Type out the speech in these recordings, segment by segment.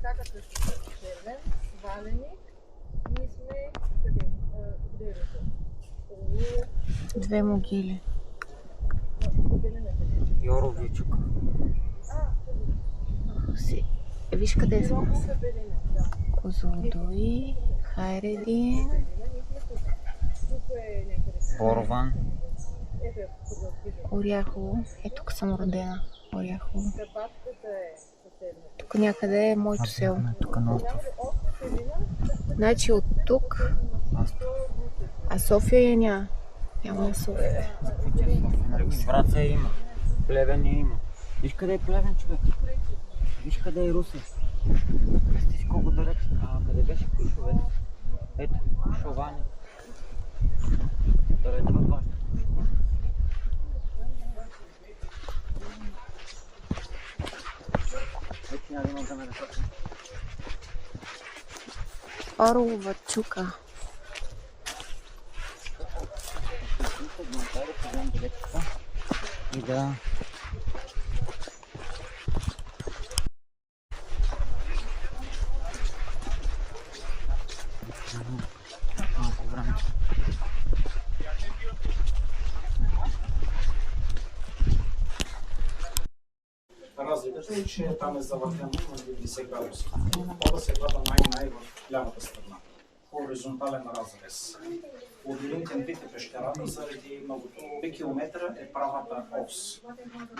така като червен, сваленик. Ние сме къде е? Две могили. Йоровичук. Виж къде сме. Козлодуй, Хайредин, Борован. Оряхово. Тук съм родена. Оряхово. Тук някъде е моето село. Тук на остров. Значи от тук. А София я няма. Няма на София. Враца има. Плевен има. Виж къде е Плевен, човек. Виж къде е Русе. Представи си колко далеч. Къде беше Крушовец? Ето, Крушовани. Далеч от вашето. Ето няма да имам да ме дъхат. Орлова чука. И да. Малко време. Разликата е, че там е завъртено на 90 градуса. Вода се гледа най в лявата страна. Хоризонтален разрез. Лабиринтен вид е пещерата, заради многото километра е правата ос.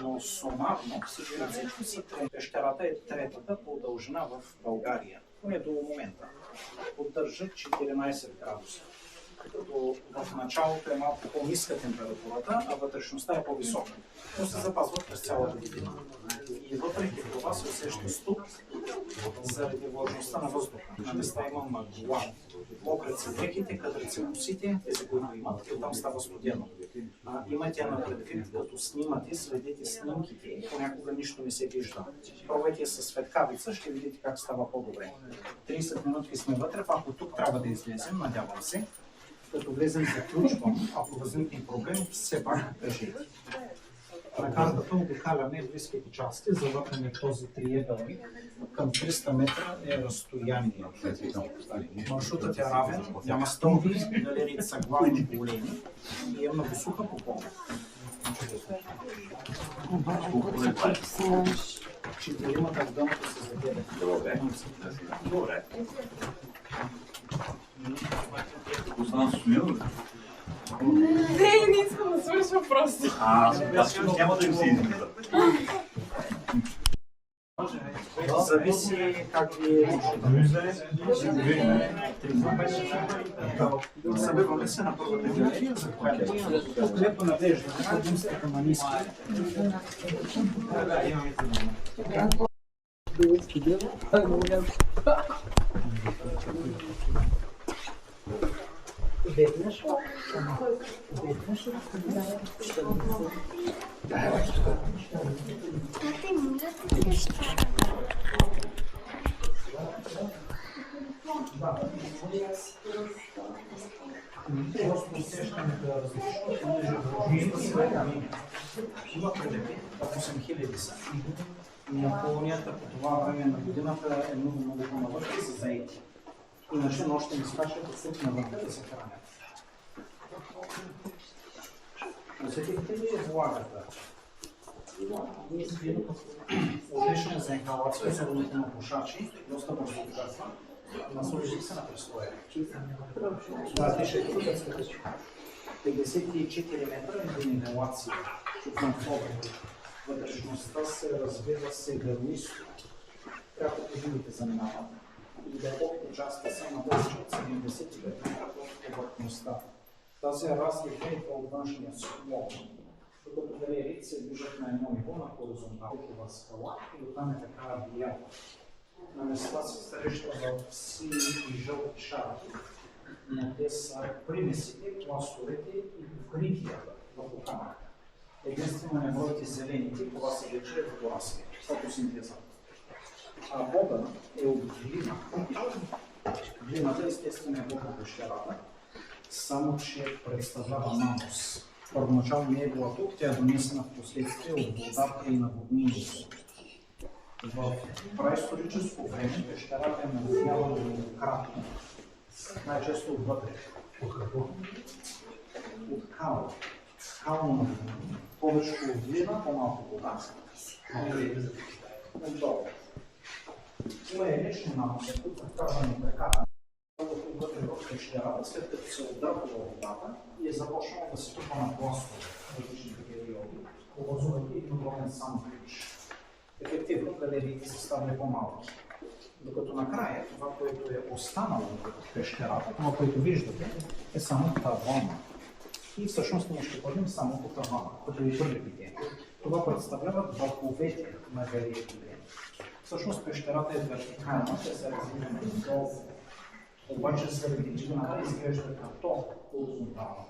Но сумарно, събират всичко са пещерата е третата по дължина в България. Поне до момента. Поддържат 14 градуса. Като в началото е малко по-ниска температурата, а вътрешността е по-висока. Но се запазват през цялата година. И въпреки това се усеща студ заради влажността на въздуха. На места има мъгла. Мокрят се дрехите, кадрят се косите, тези, които имат, и там става студено. Имайте на предвид, като снимате, следите снимките и понякога нищо не се вижда. Пробвайте със светкавица, ще видите как става по-добре. 30 минутки сме вътре, ако тук трябва да излезем, надявам се. Като влезем, заключвам, ако възникне проблем, все пак кажете. На картата обикаляме близките части, завъртаме този триъгълник. Към 300 метра е разстояние. Маршрутът е равен, няма стълби, галериите са главни големи и е много суха по пола. Четиримата в дъното се заделят. Добре. Остана София? Не искам да свършвам просто. Няма да им се измисля. Зависи как ви е събиваме се на първата галерия, за която лепо навеждаме предимствата на ниски. Веднъж просто усещането е различно, между има предвид 8000 са. Колонията по това време на годината е много навътре за заети. Иначе нощта ми спрашват да се навътре да се хранят. Усетихте ли влагата? Отлично за инхалация, особено на пушачи, доста бързо отказва. Наслужих се на престоя. Да, дишайте тук. 54 метра е инхалация. Чувствам флобата. Вътрешността се развива сегърнисто. Както живите заминават. И дълбоките части са на повече от 75 метра от повърхността. Тази разлика е от външния склон. Докато галериите се движат на едно ниво на хоризонталната скала и оттам е така бяла. На места се среща в сини и жълти шарки, но те са примесите, пластовете и покритията в камъка. Единствено не броите зелените, това се вече е водорасли, фотосинтеза. А вода е от глина. Глината естествено е вода по пещерата, само че представлява нанос. Първоначално не е била тук, тя е донесена в последствие от водата и наводнението. В праисторическо време пещерата е наводнявана многократно, най-често отвътре. От какво? От кал. Кално наводнение. Повече вода, по-малко вода. Отдолу. Това е лично наносът, който вкарване така. Вътре в пещерата, след като се отдърпва водата и е започнало да се трупа на пластове в различните периоди, образувайки един огромен сандвич. Ефективно галериите се ставали по-малки. Докато накрая това, което е останало в пещерата, това, което виждате, е само тавана. И всъщност ние ще ходим само по тавана, като и първите. Това представляват върховете на галериите. Всъщност пещерата е вертикална, те се развива надолу. Обаче заради дигната изглежда като хоризонтално,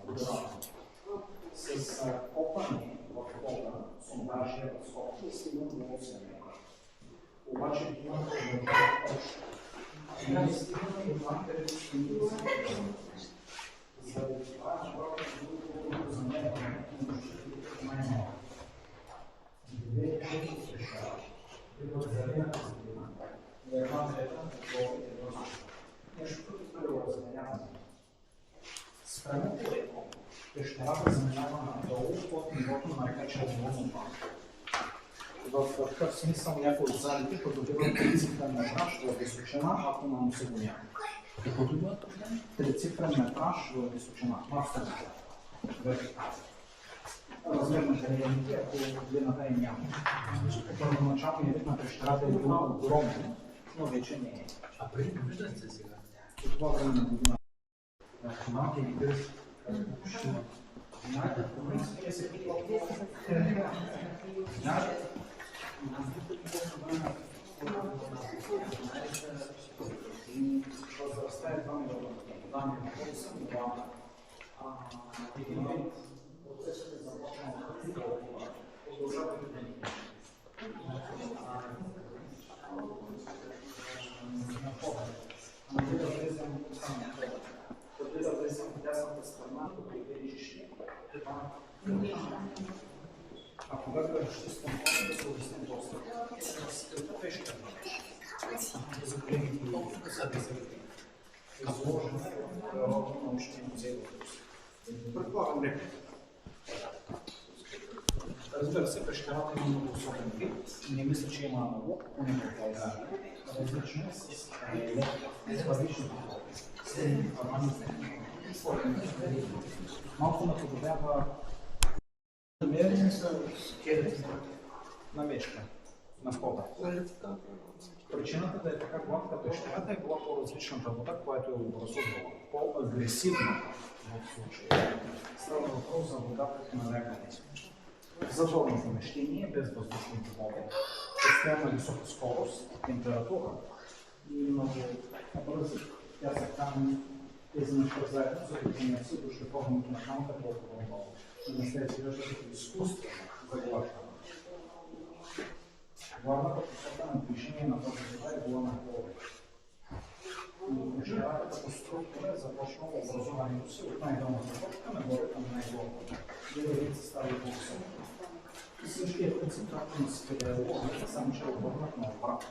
с копане в хода, сондажи в скока и стигна до 8 метра. Обаче дигната е още. Не стигна до там, където ще ни заради това, защото за мен е най-малко. Две трети пещера, които заредната стигна, до една трета, до едно също. Нещо, което го разменяваме. Спрямо леко, пещерата заминава надолу под нивото на река Червоно банка. В такъв смисъл някои от залите придобиват трицифрен метраж в височина, ако на носи го няма. Какво това? Трицифрен метраж в височина. Размер на галериите, ако длината е няма. Първоначалният вид на пещерата е бил огромен, но вече не е. А преди виждате се сега? По това време на година. Малки или гръз. Знаете, по принцип те се питват. Знаете, възрастта е 2 милиона. Данни на ходи са това. Един момент процесът е започнал да продължавате да ни. Преди да влезем в дясната страна, като видиш, а когато е чистен ход, да се обясним доста. Скръта пещера. За големите толкова са да се изложена в Природно-научния музей в Руси. Предполагам реплика. Разбира се, пещерата има много особен вид. Не мисля, че има аналог, поне в България. Различно е с различни стени, тавани, малко наподобява намерени са скелети на мечка, на входа. Причината да е така гладка пещерата е била по-различната вода, която е образувала, по-агресивна в случая. Става въпрос за водата на реката. Затворно помещение, без въздушни води, постоянна висока скорост, температура и много бързи. Тя се кани изведнъж заедно, за да не се до шлифоването на камъка толкова много. И не се изглежда като изкуство за главата. Главната посока на движение на този вода е била нагоре. И пещерата като структура е започнала образуването си от най-долната точка нагоре към най-долната. Галериите става по-високо. И същия принцип, както на спелеологията, само че е обърнат на обратно.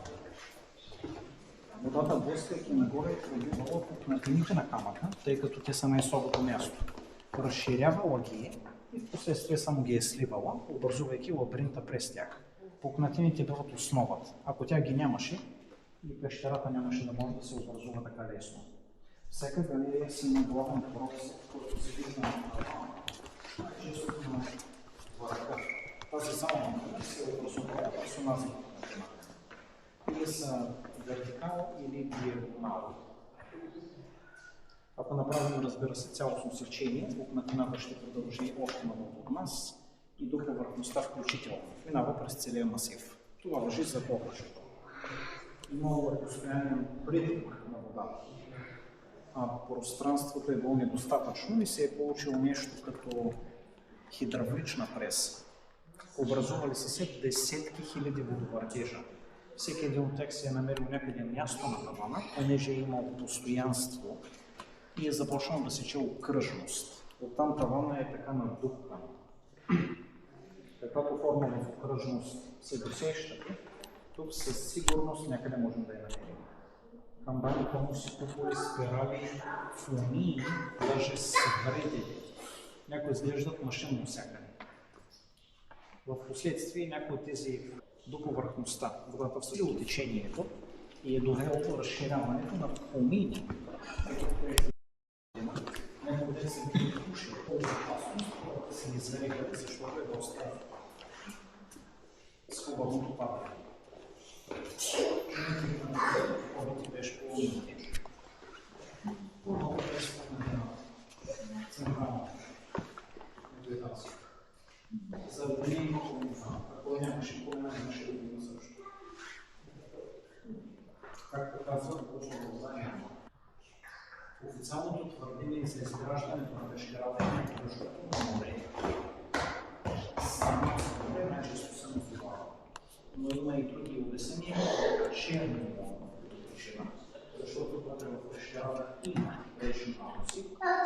Водата, блъскайки нагоре, е пробивала пукнатините на камъка, тъй като те са най-слабото място. Разширявала ги и в последствие само ги е сливала, образувайки лабиринта през тях. Пукнатините биват основата. Ако тя ги нямаше, и пещерата нямаше да може да се образува така лесно. Всяка галерия си има главен порог, който се вижда на честото на върха. Тази зала се образува персонажна пукнатина. Или са вертикал или диагонал. Ако направим, разбира се, цялостно сечение, пукнатината ще продължи още много от нас и до повърхността включително. Минава през целия масив. Това важи за повършето. Много е постоянен приток на водата. Пространството е било недостатъчно и се е получило нещо като хидравлична преса. Образували са се десетки хиляди водовъртежа. Всеки един от тях се е намерил някъде място на тавана, понеже е имал постоянство и е започнал да сече окръжност. Оттам тавана е така надупкан. Каквато форма в окръжност се досещате, Тук със сигурност някъде можем да я намерим. Камбаните му си купили спирали, фунии, даже съвредели. Някои изглеждат машинно всякъде. В последствие някои от тези до повърхността, водата всъщност течението и е довело до разширяването на помини. Някои от тези души е по-безопасно, хората се изрегали, защото е доста свободното падане. Хората беше по-умните. Много беше спомената. Централната. Ето е тази. За да не има по-умна, ако нямаше по-умна, нямаше да има също. Както казва, точно България, официалното твърдение за изграждането на пещерата е защото на море. Само за море най-често се назовава. Но има и други обяснения, черно причина, защото вътре в пещерата има речни ануси,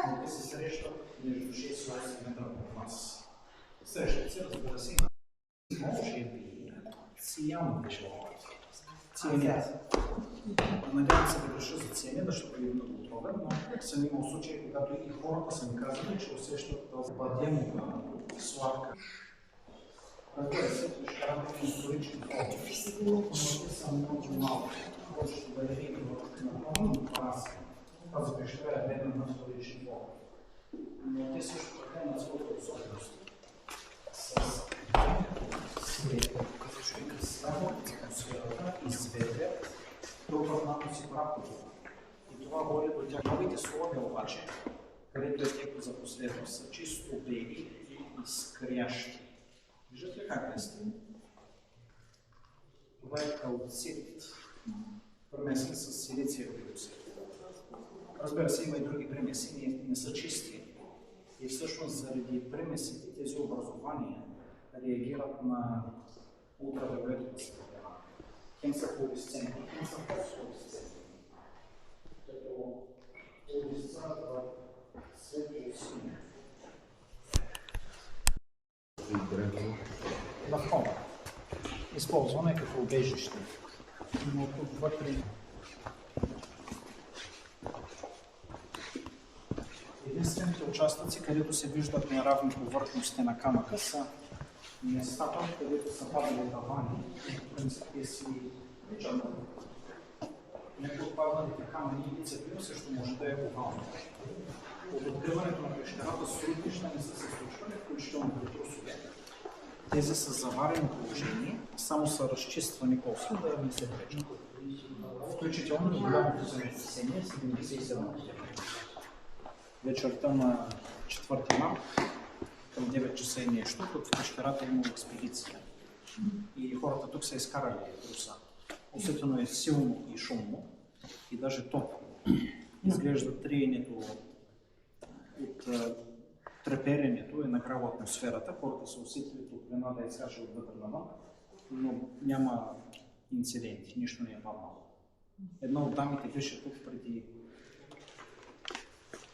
но те се срещат между 6 и 8 метра от нас. Срещат се, разбира се, може би цианови животи. Цианят. Надявам се да реша за цианят, защото е много отровен, но съм имал случаи, когато и хората са ми казали, че усещат този бадемова сладка. Разбира се, пещерата е исторични форми, но те са много малки. Повечето галерии на пълно праси. Тази пещера е бедна на исторични форми. Но те също така имат своята особеност. С света, атмосферата и света, пропаднато си правото. И това води до тях. Новите слоеве обаче, където е текло за последност, са чисто бели и изкрящи. Виждате ли как е стъпно? Това е калцит, премесен с силициев диоксид. Разбира се, има и други примеси, не са чисти. И всъщност заради примесите тези образования реагират на ултравиолетовата светлина. Хем са флуоресцентни, хем са фосфоресцентни. Като флуоресцентът светло-синя. На фона. Използване като убежище. Но тук вътре единствените участъци, където се виждат неравни повърхности на камъка, са местата, където са падали тавани. В принцип те си личат. Някои от падналите камъни и цепина също може да е овално. От откриването на пещерата строителища не са се случвали, включително при трусове. Тези са заварени положение, само са разчиствани после да не се пречат. Включително и голямото земетресение 77 година. Вечерта на 4 март, към 9 часа и нещо, тук в пещерата е имало експедиция. И хората тук са изкарали труса. Усетено е силно и шумно, и даже топло. Изглежда триенето от треперенето е награло атмосферата, хората са усетили топлина да изкаже отвътре навън, но няма инциденти, нищо не е паднало. Една от дамите беше тук преди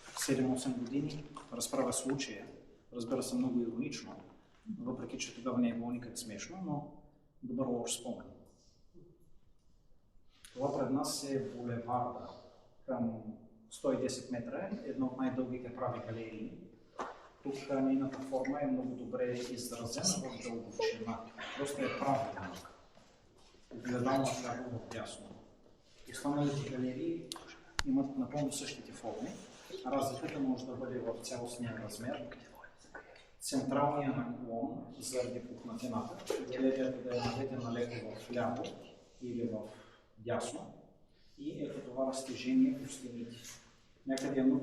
7-8 години, разправя случая, разбира се много иронично, въпреки че тогава не е било никак смешно, но добър лош спомен. Това пред нас е булеварда към 110 метра, едно от най-дългите прави галерии. Тук нейната форма е много добре изразена в дълбочина. Просто е правилна. Огледална фляга в дясно. Останалите галерии имат напълно същите форми. Разликата може да бъде в цялостния размер. Централният наклон заради пукнатината, галерията да е наведена леко в ляво или в дясно. И ето това разтежение по стените. Някъде е много